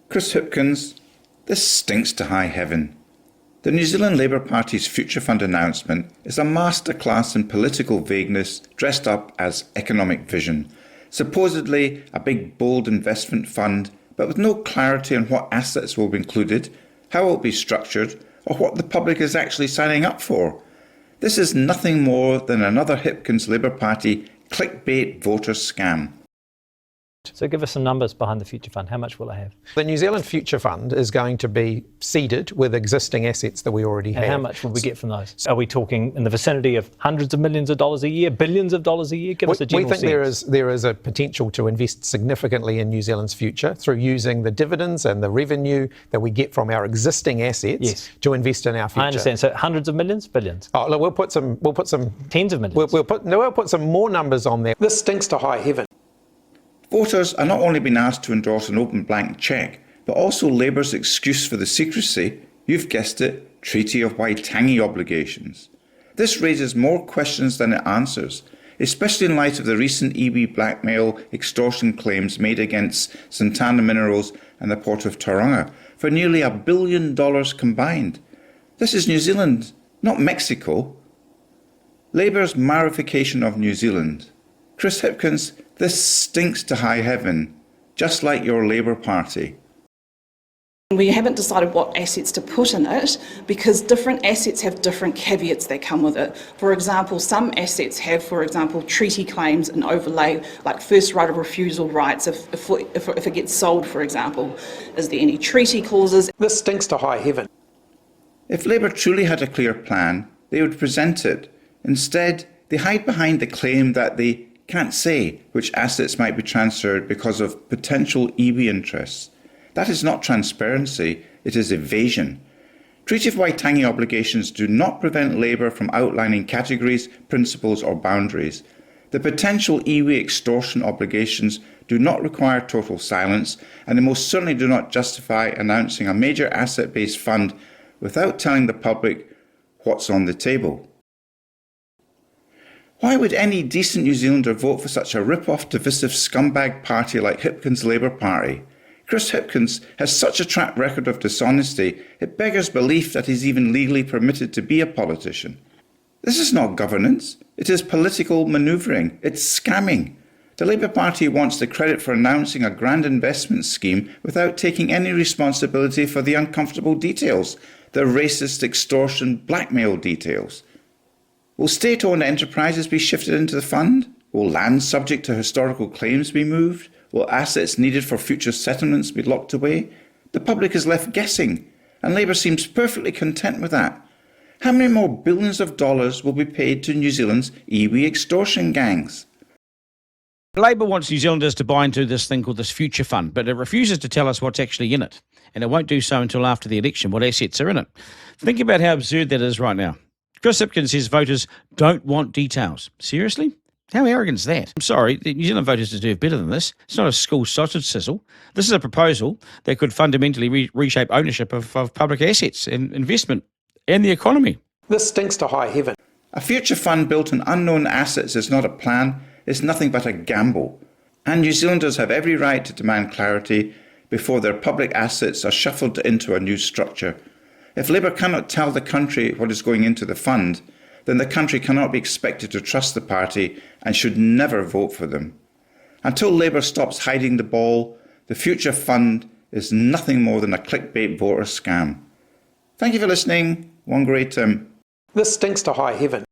Chris Hipkins, this stinks to high heaven. The New Zealand Labour Party's Future Fund announcement is a masterclass in political vagueness dressed up as economic vision. Supposedly a big bold investment fund, but with no clarity on what assets will be included, how it will be structured, or what the public is actually signing up for. This is nothing more than another Hipkins Labour Party clickbait voter scam. So give us some numbers behind the Future Fund. How much will it have? The New Zealand Future Fund is going to be seeded with existing assets that we already have. And how much will we get from those? Are we talking in the vicinity of hundreds of millions of dollars a year, billions of dollars a year? Give us a general sense. We think there is a potential to invest significantly in New Zealand's future through using the dividends and the revenue that we get from our existing assets to invest in our future. I understand. So hundreds of millions, billions? Oh, look, we'll put some tens of millions. We'll put some more numbers on there. This stinks to high heaven. Voters are not only being asked to endorse an open blank cheque, but also Labour's excuse for the secrecy, you've guessed it, Treaty of Waitangi obligations. This raises more questions than it answers, especially in light of the recent iwi blackmail extortion claims made against Santana Minerals and the Port of Tauranga for nearly $1 billion combined. This is New Zealand, not Mexico. Labour's marification of New Zealand. Chris Hipkins, this stinks to high heaven, just like your Labour Party. We haven't decided what assets to put in it because different assets have different caveats that come with it. For example, some assets have, for example, treaty claims and overlay, like first right of refusal rights if it gets sold, for example. Is there any treaty clauses? This stinks to high heaven. If Labour truly had a clear plan, they would present it. Instead, they hide behind the claim that they can't say which assets might be transferred because of potential iwi interests. That is not transparency, it is evasion. Treaty of Waitangi obligations do not prevent Labour from outlining categories, principles or boundaries. The potential iwi extortion obligations do not require total silence, and they most certainly do not justify announcing a major asset-based fund without telling the public what's on the table. Why would any decent New Zealander vote for such a rip-off, divisive scumbag party like Hipkins' Labour Party? Chris Hipkins has such a track record of dishonesty, it beggars belief that he's even legally permitted to be a politician. This is not governance, it is political manoeuvring, it's scamming. The Labour Party wants the credit for announcing a grand investment scheme without taking any responsibility for the uncomfortable details, the racist extortion blackmail details. Will state-owned enterprises be shifted into the fund? Will land subject to historical claims be moved? Will assets needed for future settlements be locked away? The public is left guessing, and Labour seems perfectly content with that. How many more billions of dollars will be paid to New Zealand's iwi extortion gangs? Labour wants New Zealanders to buy into this thing called this Future Fund, but it refuses to tell us what's actually in it, and it won't do so until after the election, what assets are in it. Think about how absurd that is right now. Chris Hipkins says voters don't want details. Seriously? How arrogant is that? I'm sorry, the New Zealand voters deserve better than this. It's not a school sausage sizzle. This is a proposal that could fundamentally reshape ownership of public assets and investment and the economy. This stinks to high heaven. A future fund built on unknown assets is not a plan, it's nothing but a gamble. And New Zealanders have every right to demand clarity before their public assets are shuffled into a new structure. If Labour cannot tell the country what is going into the fund, then the country cannot be expected to trust the party and should never vote for them. Until Labour stops hiding the ball, the Future Fund is nothing more than a clickbait voter scam. Thank you for listening. WhangāreiTim. This stinks to high heaven.